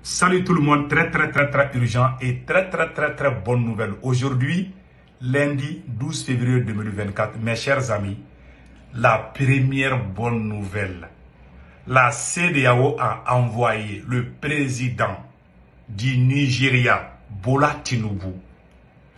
Salut tout le monde, très urgent et très bonne nouvelle. Aujourd'hui, lundi 12 février 2024, mes chers amis, la première bonne nouvelle. La CEDEAO a envoyé le président du Nigeria, Bola Tinubu,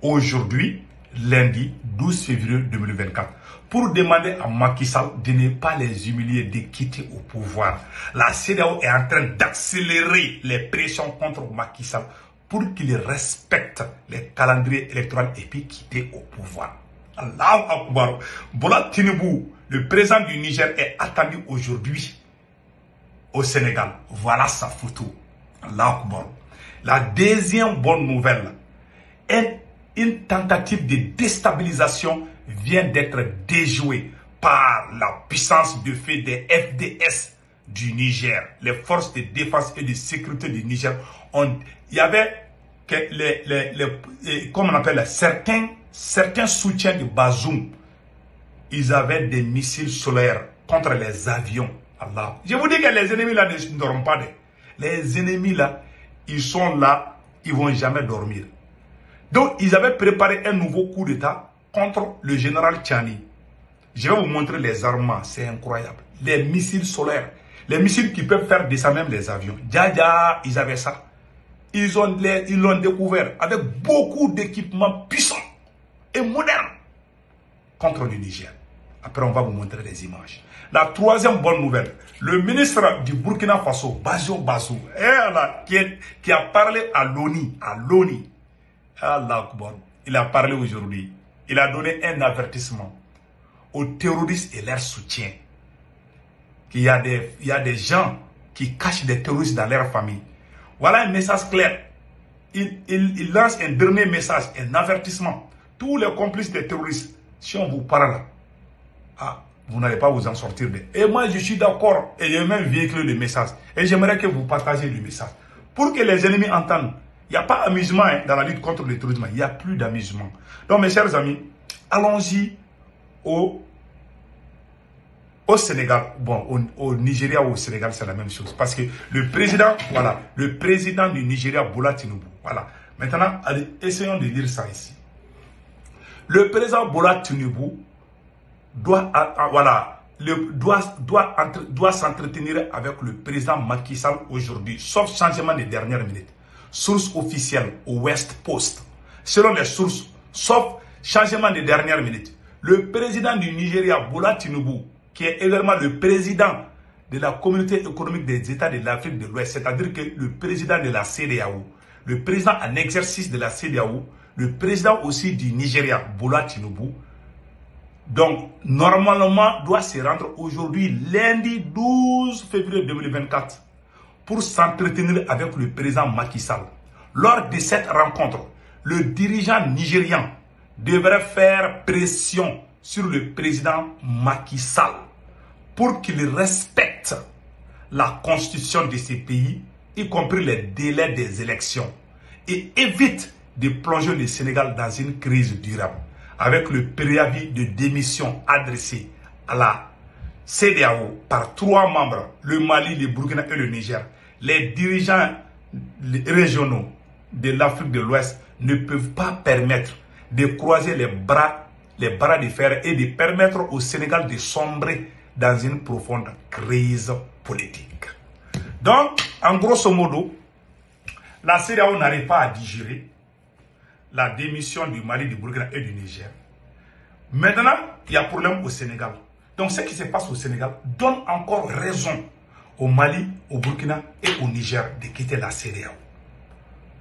aujourd'hui, lundi 12 février 2024, pour demander à Macky Sall de ne pas les humilier, de quitter au pouvoir. La CEDEAO est en train d'accélérer les pressions contre Macky Sall pour qu'il respecte les calendriers électoraux et puis quitter au pouvoir. Allahu Akbar. Bola Tinubu, le président du Niger, est attendu aujourd'hui au Sénégal. Voilà sa photo. Allahu Akbar. La deuxième bonne nouvelle est une tentative de déstabilisation vient d'être déjouée par la puissance de feu des FDS du Niger. Les forces de défense et de sécurité du Niger il y avait que comment on appelle, certains soutiens de Bazoum. Ils avaient des missiles solaires contre les avions. Allah. Je vous dis que les ennemis là ne dorment pas. Les ennemis là, ils sont là, ils ne vont jamais dormir. Donc, ils avaient préparé un nouveau coup d'État contre le général Tchani. Je vais vous montrer les armements, c'est incroyable. Les missiles solaires, les missiles qui peuvent faire descendre même les avions. Dja, ils avaient ça. Ils l'ont découvert avec beaucoup d'équipements puissants et modernes contre le Niger. Après, on va vous montrer les images. La troisième bonne nouvelle, le ministre du Burkina Faso, Bazo, qui a parlé à l'ONU, Allah Akbar. Il a parlé aujourd'hui. Il a donné un avertissement aux terroristes et leurs soutiens. Qu'il y a des gens qui cachent des terroristes dans leur famille. Voilà un message clair. Il lance un dernier message, un avertissement. Tous les complices des terroristes, si on vous parle, vous n'allez pas vous en sortir. Et moi, je suis d'accord et j'ai même véhiculé le message. Et j'aimerais que vous partagiez le message. Pour que les ennemis entendent. Il n'y a pas d'amusement dans la lutte contre le terrorisme. Il n'y a plus d'amusement. Donc, mes chers amis, allons-y au Sénégal. Bon, au Nigeria ou au Sénégal, c'est la même chose. Parce que le président, voilà, le président du Nigeria, Bola Tinubu. Voilà. Maintenant, allez, essayons de lire ça ici. Le président Bola Tinubu doit s'entretenir avec le président Macky Sall aujourd'hui, sauf changement de dernière minute. Source officielle au West Post. Selon les sources, sauf changement de dernière minute, le président du Nigeria, Bola Tinubu, qui est également le président de la communauté économique des États de l'Afrique de l'Ouest, c'est-à-dire que le président de la CEDEAO, le président en exercice de la CEDEAO, le président aussi du Nigeria, Bola Tinubu, donc normalement doit se rendre aujourd'hui, lundi 12 février 2024, pour s'entretenir avec le président Macky Sall. Lors de cette rencontre, le dirigeant nigérian devrait faire pression sur le président Macky Sall pour qu'il respecte la constitution de ce pays, y compris les délais des élections, et évite de plonger le Sénégal dans une crise durable. Avec le préavis de démission adressé à la CEDEAO par 3 membres, le Mali, le Burkina et le Niger, les dirigeants régionaux de l'Afrique de l'Ouest ne peuvent pas permettre de croiser les bras de fer et de permettre au Sénégal de sombrer dans une profonde crise politique. Donc, en grosso modo, la CEDEAO n'arrive pas à digérer la démission du Mali, du Burkina et du Niger. Maintenant, il y a problème au Sénégal. Donc, ce qui se passe au Sénégal donne encore raison au Mali, au Burkina et au Niger de quitter la CEDEAO.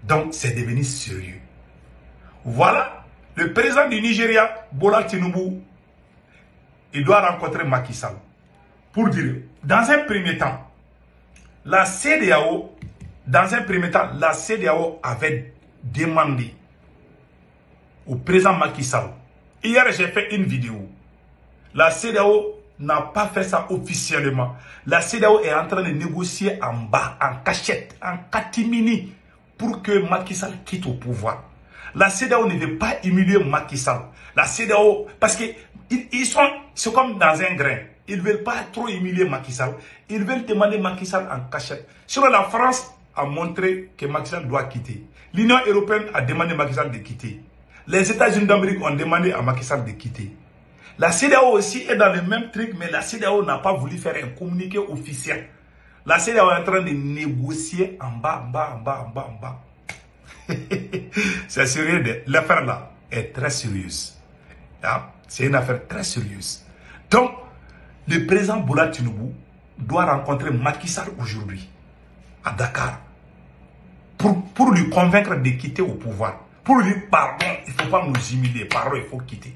Donc, c'est devenu sérieux. Voilà, le président du Nigeria, Bola Tinubu, il doit rencontrer Macky Sall pour dire, dans un premier temps, la CEDEAO avait demandé au président Macky Sall. Hier, j'ai fait une vidéo. La CEDEAO n'a pas fait ça officiellement. La CEDEAO est en train de négocier en bas, en cachette, en catimini, pour que Macky Sall quitte au pouvoir. La CEDEAO ne veut pas humilier Macky Sall. La CEDEAO, parce que c'est comme dans un grain. Ils ne veulent pas trop humilier Macky Sall. Ils veulent demander Macky Sall en cachette. Sinon, la France a montré que Macky Sall doit quitter. L'Union européenne a demandé à Macky Sall de quitter. Les États-Unis d'Amérique ont demandé à Macky Sall de quitter. La CEDEAO aussi est dans le même truc, mais la CEDEAO n'a pas voulu faire un communiqué officiel. La CEDEAO est en train de négocier en bas. C'est sérieux, l'affaire là est très sérieuse. C'est une affaire très sérieuse. Donc, le président Bola Tinubu doit rencontrer Macky Sall aujourd'hui, à Dakar, pour lui convaincre de quitter au pouvoir. Pour lui dire, pardon, il ne faut pas nous humilier, pardon, il faut quitter.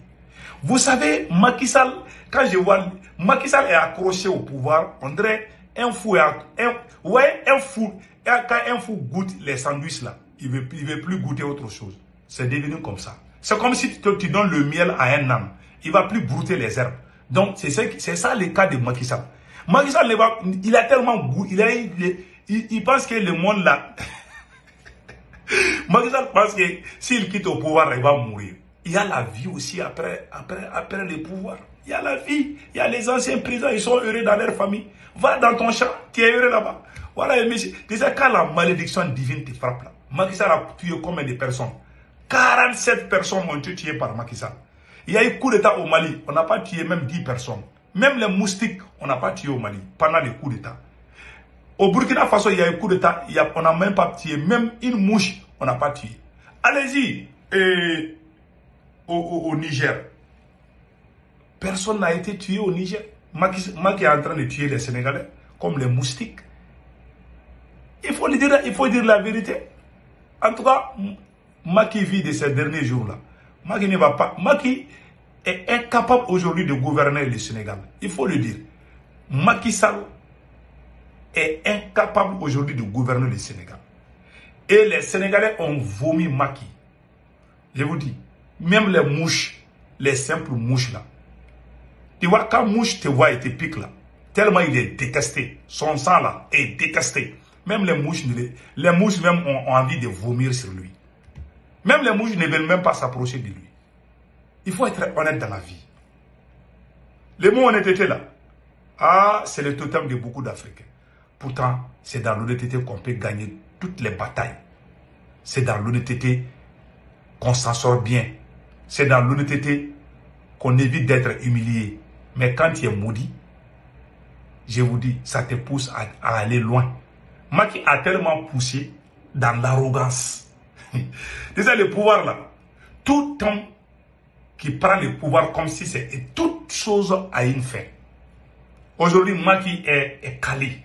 Vous savez, Macky Sall, quand je vois, Macky Sall est accroché au pouvoir, on dirait un fou, un fou, quand un fou goûte les sandwichs là, il ne veut plus goûter autre chose. C'est devenu comme ça. C'est comme si tu donnes le miel à un âne, il ne va plus brouter les herbes. Donc, c'est ça le cas de Macky Sall. Macky Sall, il a tellement goût, il pense que le monde là, Macky Sall pense que s'il quitte au pouvoir, il va mourir. Il y a la vie aussi après le pouvoir. Il y a la vie. Il y a les anciens présidents, ils sont heureux dans leur famille. Va dans ton champ, tu es heureux là-bas. Voilà, déjà quand la malédiction divine te frappe là, Macky Sall a tué combien de personnes? 47 personnes ont été tuées par Macky Sall. Il y a eu coup d'État au Mali, on n'a pas tué même 10 personnes. Même les moustiques, on n'a pas tué au Mali pendant les coups d'État. Au Burkina Faso, il y a eu coup d'État, on n'a même pas tué. Même une mouche, on n'a pas tué. Allez-y. Au Niger. Personne n'a été tué au Niger. Macky est en train de tuer les Sénégalais comme les moustiques. Il faut dire la vérité. En tout cas, Macky vit de ces derniers jours-là. Macky ne va pas. Macky est incapable aujourd'hui de gouverner le Sénégal. Il faut le dire. Macky Sall est incapable aujourd'hui de gouverner le Sénégal. Et les Sénégalais ont vomi Macky. Je vous dis. Même les mouches, les simples mouches là. Tu vois, quand mouche te voit et te pique là, tellement il est détesté. Son sang là est détesté. Même les mouches même ont envie de vomir sur lui. Même les mouches ne veulent même pas s'approcher de lui. Il faut être honnête dans la vie. Le mot honnêteté là, c'est le totem de beaucoup d'Africains. Pourtant, c'est dans l'honnêteté qu'on peut gagner toutes les batailles. C'est dans l'honnêteté qu'on s'en sort bien. C'est dans l'honnêteté qu'on évite d'être humilié. Mais quand tu es maudit, je vous dis, ça te pousse à aller loin. Macky a tellement poussé dans l'arrogance. Déjà, le pouvoir là, tout homme qui prend le pouvoir comme si c'était toute chose à une fin. Aujourd'hui, Macky est calé.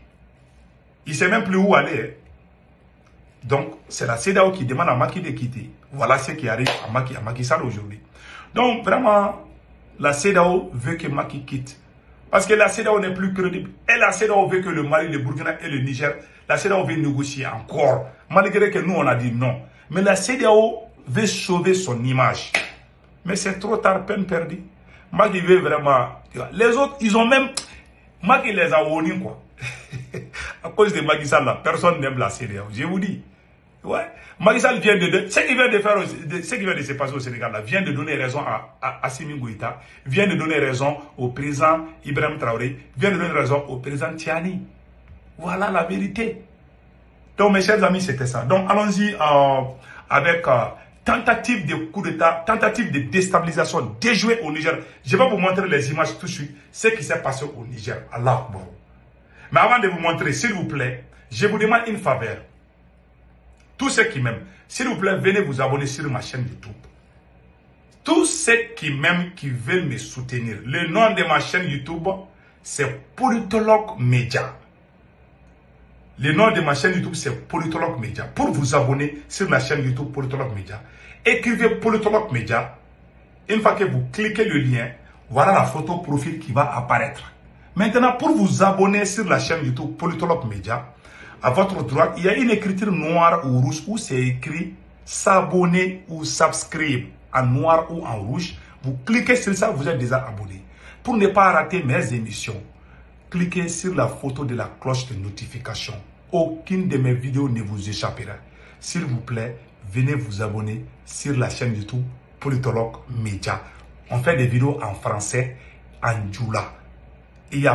Il ne sait même plus où aller. Donc, c'est la CEDEAO qui demande à Macky de quitter. Voilà ce qui arrive à Macky Sall aujourd'hui. Donc, vraiment, la CEDEAO veut que Macky quitte. Parce que la CEDEAO n'est plus crédible. Et la CEDEAO veut que le Mali, le Burkina et le Niger, la CEDEAO veut négocier encore. Malgré que nous, on a dit non. Mais la CEDEAO veut sauver son image. Mais c'est trop tard, peine perdue. Macky veut vraiment... Les autres, ils ont même... Macky les a honnis, quoi. À cause de Macky Sall, là, personne n'aime la CEDEAO. Je vous dis. Ouais. Macky Sall vient de... Ce qui vient de faire, ce qui vient de se passer au Sénégal, là, vient de donner raison à Assimi Goïta, vient de donner raison au président Ibrahim Traoré, vient de donner raison au président Tiani. Voilà la vérité. Donc, mes chers amis, c'était ça. Donc, allons-y avec tentative de coup d'État, tentative de déstabilisation déjouée au Niger. Je vais vous montrer les images tout de suite, ce qui s'est passé au Niger. Allah Akbar. Mais avant de vous montrer, s'il vous plaît, je vous demande une faveur. Tous ceux qui m'aiment, s'il vous plaît, venez vous abonner sur ma chaîne YouTube. Tous ceux qui m'aiment, qui veulent me soutenir. Le nom de ma chaîne YouTube, c'est Politologue Média. Le nom de ma chaîne YouTube, c'est Politologue Média. Pour vous abonner sur ma chaîne YouTube Politologue Média, écrivez Politologue Média. Une fois que vous cliquez le lien, voilà la photo profil qui va apparaître. Maintenant, pour vous abonner sur la chaîne YouTube Politologue Média, à votre droite, il y a une écriture noire ou rouge où c'est écrit s'abonner ou subscribe en noir ou en rouge. Vous cliquez sur ça, vous êtes déjà abonné. Pour ne pas rater mes émissions, cliquez sur la photo de la cloche de notification. Aucune de mes vidéos ne vous échappera. S'il vous plaît, venez vous abonner sur la chaîne YouTube Politologue Média. On fait des vidéos en français, en djoula. Il y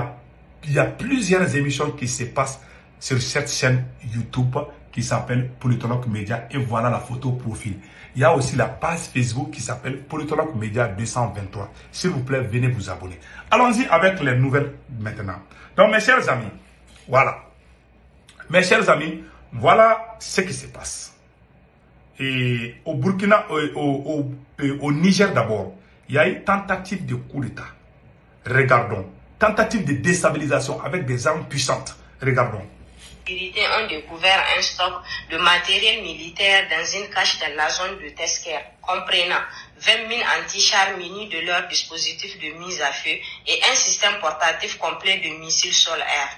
a plusieurs émissions qui se passent sur cette chaîne YouTube qui s'appelle Politologue Média et voilà la photo profil. Il y a aussi la page Facebook qui s'appelle Politologue Média 223. S'il vous plaît, venez vous abonner. Allons-y avec les nouvelles maintenant. Donc mes chers amis, voilà. Mes chers amis, voilà ce qui se passe. Et au Burkina, au Niger d'abord, il y a eu tentative de coup d'État. Regardons. Tentative de déstabilisation avec des armes puissantes. Regardons. Les autorités ont découvert un stock de matériel militaire dans une cache dans la zone de Tesker, comprenant 20 000 anti-chars munis de leur dispositif de mise à feu et un système portatif complet de missiles sol-air.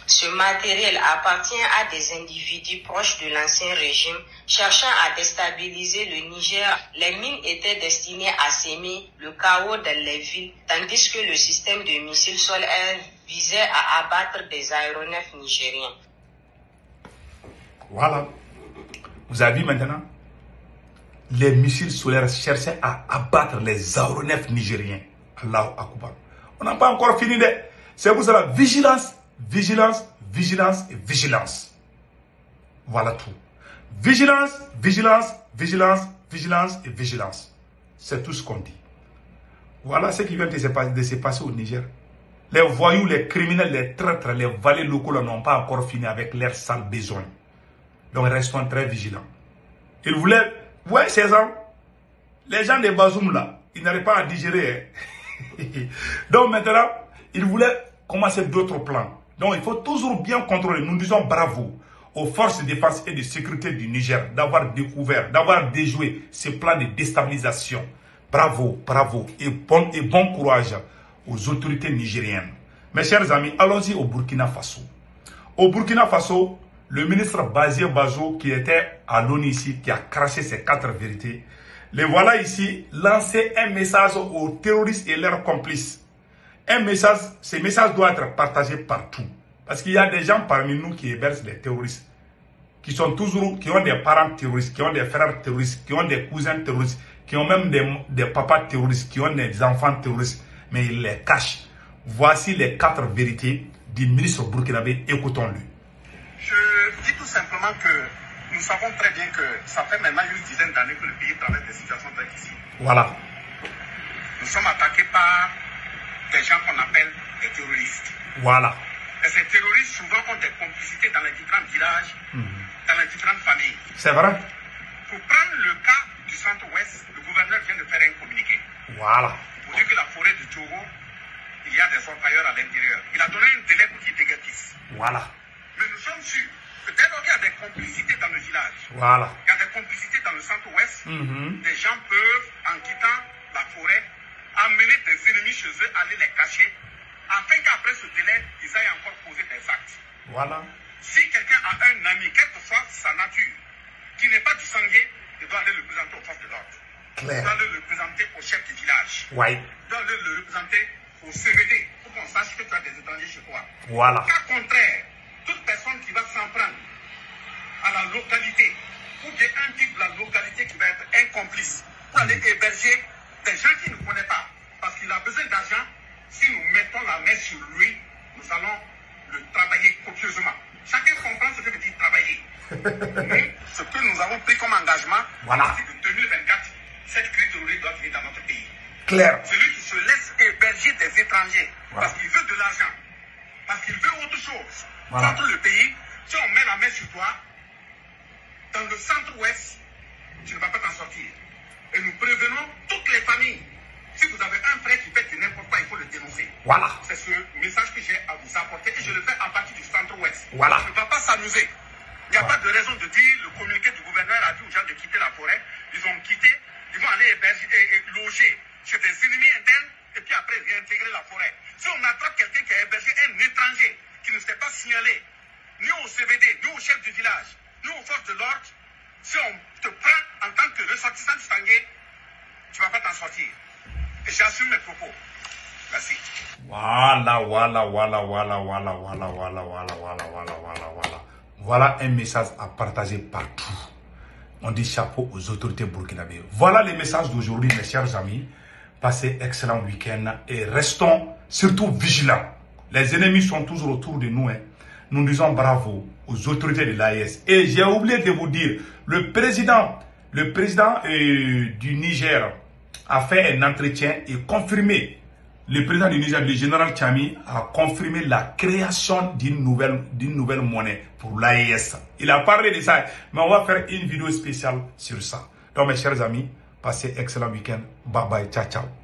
Ce matériel appartient à des individus proches de l'ancien régime cherchant à déstabiliser le Niger. Les mines étaient destinées à s'aimer le chaos dans les villes, tandis que le système de missiles sol-air visait à abattre des aéronefs nigériens. Voilà. Vous avez vu maintenant? Les missiles solaires cherchaient à abattre les aéronefs nigériens. Allahu Akbar. On n'a pas encore fini de... C'est pour cela, vigilance, vigilance, vigilance et vigilance. Voilà tout. Vigilance, vigilance, vigilance, vigilance et vigilance. C'est tout ce qu'on dit. Voilà ce qui vient de se passer au Niger. Les voyous, les criminels, les traîtres, les valets locaux n'ont pas encore fini avec leurs sales besoins. Donc restons très vigilants. Ils voulaient... Ouais, ces gens, les gens des Bazoum là, ils n'arrivent pas à digérer. Hein. Donc maintenant, ils voulaient commencer d'autres plans. Donc il faut toujours bien contrôler. Nous disons bravo aux forces de défense et de sécurité du Niger d'avoir découvert, d'avoir déjoué ce plan de déstabilisation. Bravo, bravo et bon courage aux autorités nigériennes. Mes chers amis, allons-y au Burkina Faso. Au Burkina Faso, le ministre Bazir Bazo, qui était à l'ONU ici, qui a craché ses 4 vérités, les voilà ici lancer un message aux terroristes et leurs complices. Un message, ce message doit être partagé partout. Parce qu'il y a des gens parmi nous qui hébergent les terroristes, qui sont toujours, qui ont des parents terroristes, qui ont des frères terroristes, qui ont des cousins terroristes, qui ont même des papas terroristes, qui ont des enfants terroristes, mais ils les cachent. Voici les 4 vérités du ministre burkinabé, écoutons-le. Je dis tout simplement que nous savons très bien que ça fait maintenant une dizaine d'années que le pays traverse des situations très difficiles. Voilà. Nous sommes attaqués par des gens qu'on appelle des terroristes. Voilà. Et ces terroristes souvent ont des complicités dans les différents villages, dans les différentes familles. C'est vrai. Pour prendre le cas du centre-ouest, le gouverneur vient de faire un communiqué. Voilà. Pour dire que la forêt du Togo, il y a des orpailleurs à l'intérieur. Il a donné un délai pour qu'ils déguerpissent. Voilà. Mais nous sommes sûrs que dès lors qu'il y a des complicités dans le village, voilà. Il y a des complicités dans le centre-ouest, des gens peuvent, en quittant la forêt, amener des ennemis chez eux, aller les cacher, afin qu'après ce délai, ils aillent encore poser des actes. Voilà. Si quelqu'un a un ami, quelle que soit sa nature, qui n'est pas du sanguin, il doit aller le présenter aux forces de l'ordre. Il doit aller le présenter au chef du village. Ouais. Il doit aller le représenter au CVD, pour qu'on sache que tu as des étrangers chez toi. Voilà. Au cas contraire, toute personne qui va s'en prendre à la localité, ou bien un type de la localité qui va être un complice, pour aller héberger des gens qu'il ne connaît pas, parce qu'il a besoin d'argent, si nous mettons la main sur lui, nous allons le travailler copieusement. Chacun comprend ce que veut dire travailler. Nous, ce que nous avons pris comme engagement, voilà. c'est que 2024, cette crise terroriste doit finir dans notre pays. Clair. Celui qui se laisse héberger des étrangers, voilà. parce qu'il veut de l'argent, parce qu'il veut autre chose, voilà. contre le pays, si on met la main sur toi, dans le centre-ouest, tu ne vas pas t'en sortir. Et nous prévenons toutes les familles. Si vous avez un frère qui fait de n'importe quoi, il faut le dénoncer. Voilà. C'est ce message que j'ai à vous apporter et je le fais à partir du centre-ouest. Voilà. On ne va pas s'amuser. Il n'y a pas de raison de dire, le communiqué du gouverneur a dit aux gens de quitter la forêt. Ils ont quitté, ils vont aller héberger et loger chez des ennemis internes et puis après réintégrer la forêt. Si on attrape quelqu'un qui a hébergé un étranger qui ne s'est pas signalé, ni au CVD, ni au chef du village, ni aux forces de l'ordre, si on te prend en tant que ressortissant du Sangué, tu ne vas pas t'en sortir. Et j'assume mes propos. Merci. Voilà. Voilà un message à partager partout. On dit chapeau aux autorités burkinabées. Voilà les messages d'aujourd'hui, mes chers amis. Passez excellent week-end et restons surtout vigilants. Les ennemis sont toujours autour de nous. Hein. nous disons bravo aux autorités de l'AES. Et j'ai oublié de vous dire, le président du Niger a fait un entretien et confirmé. Le président du Niger, le général Tchami, a confirmé la création d'une nouvelle monnaie pour l'AES. Il a parlé de ça, mais on va faire une vidéo spéciale sur ça. Donc mes chers amis, passez un excellent week-end. Bye bye, ciao ciao.